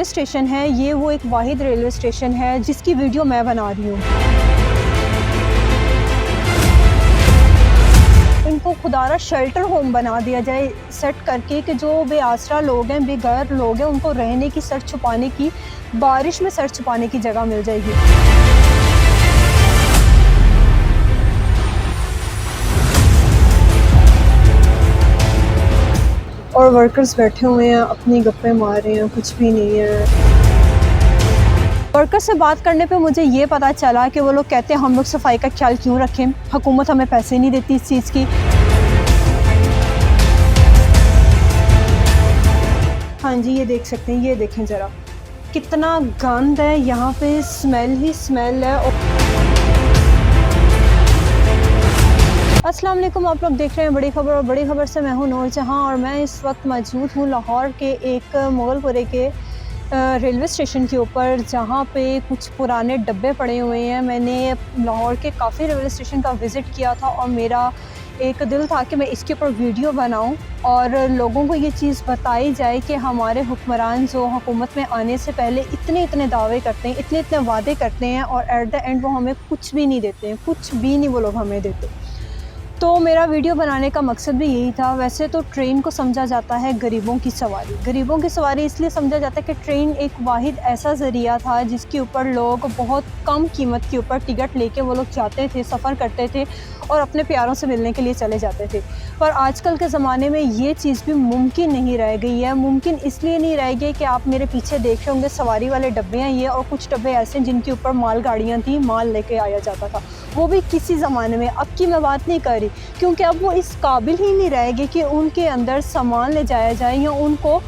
Railway station है ये वो एक वाहिद रेलवे स्टेशन है जिसकी वीडियो मैं बना रही हूँ। इनको खुदारा शेल्टर होम बना दिया जाए सेट करके कि जो बेआसरा लोग हैं, बेघर लोग हैं, उनको रहने की, सर छुपाने की, बारिश में सर छुपाने की जगह मिल जाएगी। और वर्कर्स बैठे हुए हैं, अपनी गप्पे मार रहे हैं, कुछ भी नहीं है। वर्कर से बात करने पे मुझे ये पता चला कि वो लोग कहते हैं हम लोग सफाई का ख्याल क्यों रखें, हुकूमत हमें पैसे नहीं देती इस चीज़ की। हाँ जी, ये देख सकते हैं, ये देखें ज़रा कितना गंद है यहाँ पे, स्मेल ही स्मेल है। अस्सलाम वालेकुम, आप लोग देख रहे हैं बड़ी खबर, और बड़ी खबर से मैं हूँ नूर जहाँ, और मैं इस वक्त मौजूद हूँ लाहौर के एक मुगलपुरे के रेलवे स्टेशन के ऊपर, जहाँ पे कुछ पुराने डब्बे पड़े हुए हैं। मैंने लाहौर के काफ़ी रेलवे स्टेशन का विज़िट किया था और मेरा एक दिल था कि मैं इसके ऊपर वीडियो बनाऊं और लोगों को ये चीज़ बताई जाए कि हमारे हुक्मरान जो हुकूमत में आने से पहले इतने दावे करते हैं, इतने वादे करते हैं, और एट द एंड वो हमें कुछ भी नहीं देते हैं, कुछ भी नहीं वो लोग हमें देते। तो मेरा वीडियो बनाने का मकसद भी यही था। वैसे तो ट्रेन को समझा जाता है गरीबों की सवारी, गरीबों की सवारी इसलिए समझा जाता है कि ट्रेन एक वाहिद ऐसा ज़रिया था जिसके ऊपर लोग बहुत कम कीमत के ऊपर टिकट लेके वो लोग जाते थे, सफ़र करते थे और अपने प्यारों से मिलने के लिए चले जाते थे। पर आजकल के ज़माने में ये चीज़ भी मुमकिन नहीं रह गई है। मुमकिन इसलिए नहीं रह गई कि आप मेरे पीछे देख रहे होंगे सवारी वाले डब्बे हैं ये, और कुछ डब्बे ऐसे हैं जिनके ऊपर माल गाड़ियाँ थी, माल लेके आया जाता था, वो भी किसी ज़माने में। अब की मैं बात नहीं कर रही, क्योंकि अब वो इस काबिल ही नहीं रहेगी कि उनके अंदर सामान ले जाया जाए या उनको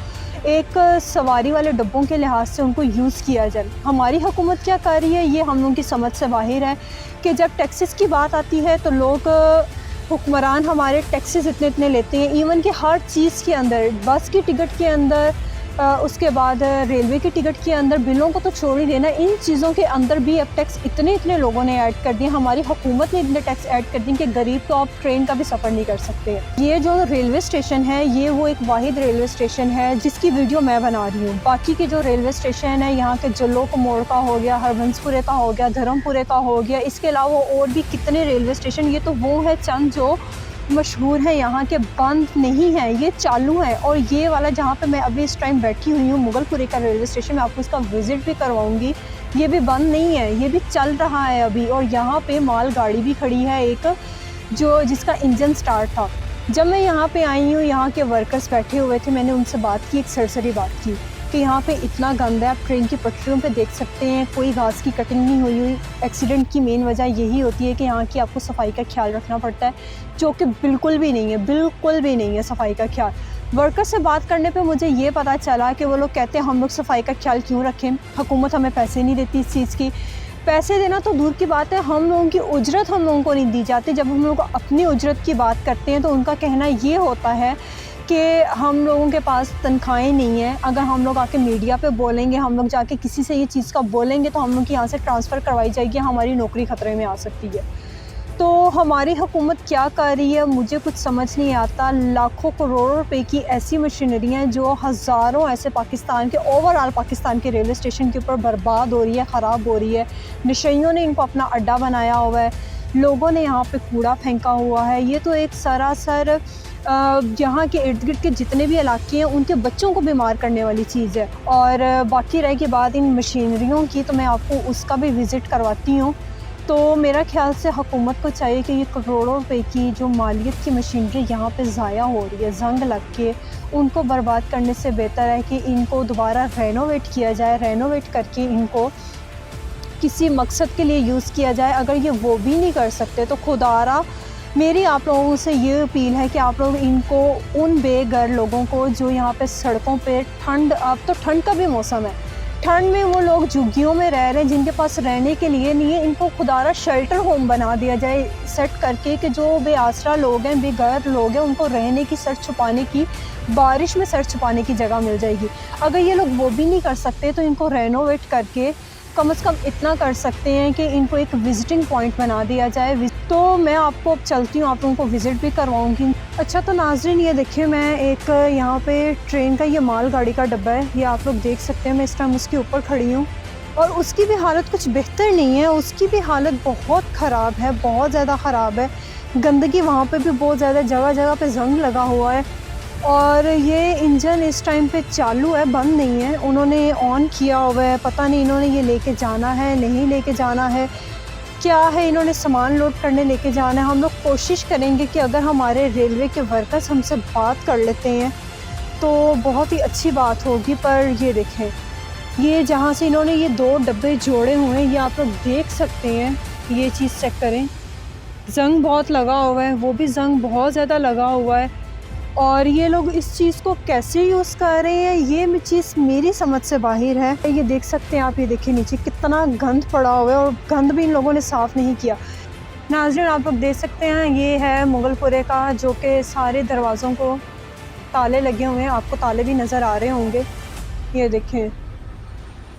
एक सवारी वाले डब्बों के लिहाज से उनको यूज़ किया जाए। हमारी हुकूमत क्या कर रही है ये हम लोगों की समझ से बाहर है कि जब टैक्सेस की बात आती है तो लोग हुक्मरान हमारे टैक्सेस इतने लेते हैं, इवन कि हर चीज़ के अंदर, बस की टिकट के अंदर, उसके बाद रेलवे की टिकट के अंदर, बिलों को तो छोड़ ही देना, इन चीज़ों के अंदर भी अब टैक्स इतने लोगों ने ऐड कर दिए, हमारी हुकूमत ने इतने टैक्स ऐड कर दिए कि गरीब तो अब ट्रेन का भी सफ़र नहीं कर सकते। ये जो रेलवे स्टेशन है ये वो एक वाहिद रेलवे स्टेशन है जिसकी वीडियो मैं बना रही हूँ। बाकी के जो रेलवे स्टेशन है यहाँ के जलोक मोड़ का हो गया, हरबंसपुरे का हो गया, धर्मपुरे का हो गया, इसके अलावा और भी कितने रेलवे स्टेशन, ये तो वो है चंद जो मशहूर है यहाँ के, बंद नहीं है, ये चालू है। और ये वाला जहाँ पे मैं अभी इस टाइम बैठी हुई हूँ मुगलपुरे का रेलवे स्टेशन, मैं आपको इसका विज़िट भी करवाऊँगी, ये भी बंद नहीं है, ये भी चल रहा है अभी। और यहाँ पे माल गाड़ी भी खड़ी है एक, जो जिसका इंजन स्टार्ट था। जब मैं यहाँ पे आई हूँ, यहाँ के वर्कर्स बैठे हुए थे, मैंने उनसे बात की, एक सरसरी बात की कि यहाँ पे इतना गंदा है। आप ट्रेन की पटरियों पे देख सकते हैं कोई घास की कटिंग नहीं हुई। एक्सीडेंट की मेन वजह यही होती है कि यहाँ की आपको सफाई का ख्याल रखना पड़ता है, जो कि बिल्कुल भी नहीं है, बिल्कुल भी नहीं है सफाई का ख्याल। वर्कर से बात करने पे मुझे ये पता चला कि वो लोग कहते हैं हम लोग सफाई का ख्याल क्यों रखें, हुकूमत हमें पैसे नहीं देती इस चीज़ की। पैसे देना तो दूर की बात है, हम लोगों की उजरत हम लोगों को नहीं दी जाती। जब हम लोग अपनी उजरत की बात करते हैं तो उनका कहना ये होता है कि हम लोगों के पास तनख्वाहें नहीं हैं। अगर हम लोग आके मीडिया पे बोलेंगे, हम लोग जाके किसी से ये चीज़ का बोलेंगे तो हम लोग की यहाँ से ट्रांसफ़र करवाई जाएगी, हमारी नौकरी ख़तरे में आ सकती है। तो हमारी हुकूमत क्या कर रही है मुझे कुछ समझ नहीं आता। लाखों करोड़ों रुपए की ऐसी मशीनरी हैं जो हज़ारों ऐसे पाकिस्तान के, ओवरऑल पाकिस्तान के रेलवे स्टेशन के ऊपर बर्बाद हो रही है, ख़राब हो रही है। नशइयों ने इनको अपना अड्डा बनाया हुआ है, लोगों ने यहाँ पे कूड़ा फेंका हुआ है। ये तो एक सरासर यहाँ के इर्द गिर्द के जितने भी इलाके हैं उनके बच्चों को बीमार करने वाली चीज़ है। और बाकी रह की बात इन मशीनरियों की, तो मैं आपको उसका भी विज़िट करवाती हूँ। तो मेरा ख्याल से हुकूमत को चाहिए कि ये करोड़ों रुपए की जो मालियत की मशीनरी यहाँ पे ज़ाया हो रही है जंग लग के, उनको बर्बाद करने से बेहतर है कि इनको दोबारा रेनोवेट किया जाए, रेनोवेट करके इनको किसी मकसद के लिए यूज़ किया जाए। अगर ये वो भी नहीं कर सकते तो खुदारा मेरी आप लोगों से ये अपील है कि आप लोग इनको, उन बेघर लोगों को जो यहाँ पे सड़कों पे, ठंड, अब तो ठंड का भी मौसम है, ठंड में वो लोग झुग्गियों में रह रहे हैं जिनके पास रहने के लिए नहीं है, इनको खुदारा शेल्टर होम बना दिया जाए सेट करके कि जो बेआसरा लोग हैं, बेघर लोग हैं, उनको रहने की, सर छुपाने की, बारिश में सर छुपाने की जगह मिल जाएगी। अगर ये लोग वो भी नहीं कर सकते तो इनको रेनोवेट करके कम से कम इतना कर सकते हैं कि इनको एक विज़िटिंग पॉइंट बना दिया जाए। तो मैं आपको अब चलती हूँ, आप लोगों को विज़िट भी करवाऊँगी। अच्छा तो नाज़रीन ये देखिए, मैं एक यहाँ पे ट्रेन का ये माल गाड़ी का डब्बा है, ये आप लोग देख सकते हैं। मैं इस टाइम उसके ऊपर खड़ी हूँ और उसकी भी हालत कुछ बेहतर नहीं है, उसकी भी हालत बहुत ख़राब है, बहुत ज़्यादा ख़राब है। गंदगी वहाँ पे भी बहुत ज़्यादा, जगह जगह पे ज़ंग लगा हुआ है और ये इंजन इस टाइम पे चालू है, बंद नहीं है। उन्होंने ऑन किया हुआ है, पता नहीं इन्होंने ये लेके जाना है, नहीं लेके जाना है, क्या है, इन्होंने सामान लोड करने लेके जाना है। हम लोग कोशिश करेंगे कि अगर हमारे रेलवे के वर्कर्स हमसे बात कर लेते हैं तो बहुत ही अच्छी बात होगी। पर ये देखें, ये जहाँ से इन्होंने ये 2 डब्बे जोड़े हुए हैं, ये आप लोग देख सकते हैं। ये चीज़ चेक करें, ज़ंग बहुत लगा हुआ है, वो भी ज़ंग बहुत ज़्यादा लगा हुआ है और ये लोग इस चीज़ को कैसे यूज़ कर रहे हैं, ये चीज़ मेरी समझ से बाहर है। ये देख सकते हैं आप, ये देखिए नीचे कितना गंद पड़ा हुआ है और गंद भी इन लोगों ने साफ़ नहीं किया। नाज़रीन आप लोग देख सकते हैं, ये है मुगलपुरे का, जो कि सारे दरवाज़ों को ताले लगे हुए हैं, आपको ताले भी नज़र आ रहे होंगे, ये देखें।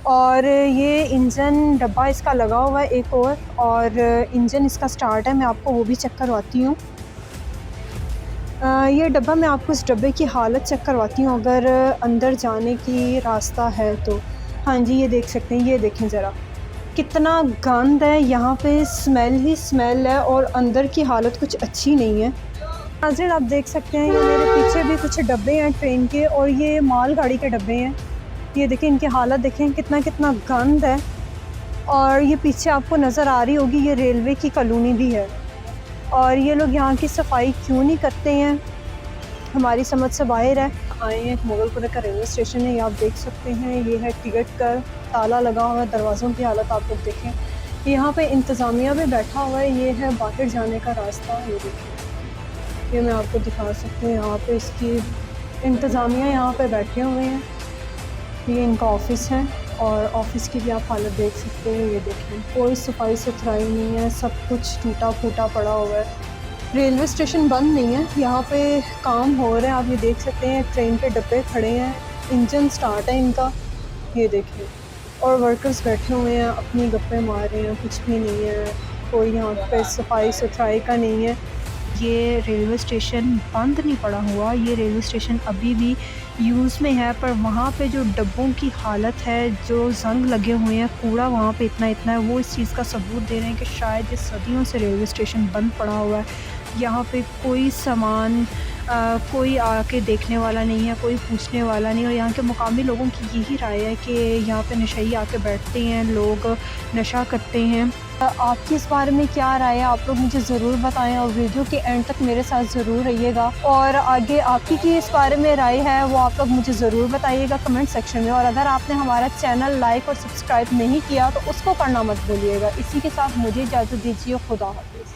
और ये इंजन डब्बा इसका लगा हुआ है एक और इंजन इसका स्टार्ट है, मैं आपको वो भी चेक करवाती हूँ। ये डब्बा, मैं आपको इस डब्बे की हालत चेक करवाती हूँ अगर अंदर जाने की रास्ता है तो। हाँ जी, ये देख सकते हैं, ये देखें ज़रा कितना गंद है, यहाँ पे स्मेल ही स्मेल है और अंदर की हालत कुछ अच्छी नहीं है। नाज़रीन आप देख सकते हैं, ये मेरे पीछे भी कुछ डब्बे हैं ट्रेन के और ये माल गाड़ी के डब्बे हैं। ये देखें, इनकी हालत देखें, कितना कितना गंद है। और ये पीछे आपको नज़र आ रही होगी, ये रेलवे की कॉलोनी भी है और ये लोग यहाँ की सफाई क्यों नहीं करते हैं, हमारी समझ से बाहर है। आए हैं मुगलपुरे का रेलवे स्टेशन है, ये आप देख सकते हैं। ये है टिकट का ताला लगा हुआ है, दरवाज़ों की हालत आप लोग देखें। यहाँ पे इंतज़ामिया भी बैठा हुआ है, ये है बाहर जाने का रास्ता। ये देखें, ये मैं आपको दिखा सकती हूँ, यहाँ पे इसकी इंतज़ामिया यहाँ पे बैठे हुए हैं। ये इनका ऑफ़िस है और ऑफ़िस की भी आप हालत देख सकते हैं। ये देखें, कोई सफाई सुथराई नहीं है, सब कुछ टूटा फूटा पड़ा हुआ है। रेलवे स्टेशन बंद नहीं है, यहाँ पे काम हो रहा है, आप ये देख सकते हैं। ट्रेन के डब्बे खड़े हैं, इंजन स्टार्ट है इनका, ये देखिए। और वर्कर्स बैठे हुए हैं, अपनी गप्पे मार रहे हैं, कुछ भी नहीं है, कोई यहाँ पे सफाई सुथराई का नहीं है। ये रेलवे स्टेशन बंद नहीं पड़ा हुआ, ये रेलवे स्टेशन अभी भी यूज़ में है, पर वहाँ पे जो डब्बों की हालत है, जो ज़ंग लगे हुए हैं, कूड़ा वहाँ पे इतना इतना है, वो इस चीज़ का सबूत दे रहे हैं कि शायद ये सदियों से रेलवे स्टेशन बंद पड़ा हुआ है। यहाँ पे कोई सामान कोई आके देखने वाला नहीं है, कोई पूछने वाला नहीं। और यहाँ के मुकामी लोगों की यही राय है कि यहाँ पे नशई आके बैठते हैं, लोग नशा करते हैं। आपकी इस बारे में क्या राय है, आप लोग मुझे ज़रूर बताएं और वीडियो के एंड तक मेरे साथ ज़रूर रहिएगा। और आगे आपकी की इस बारे में राय है वो आप लोग मुझे ज़रूर बताइएगा कमेंट सेक्शन में। और अगर आपने हमारा चैनल लाइक और सब्सक्राइब नहीं किया तो उसको करना मत भूलिएगा। इसी के साथ मुझे इजाज़त दीजिए, खुदा हाफ़िज़।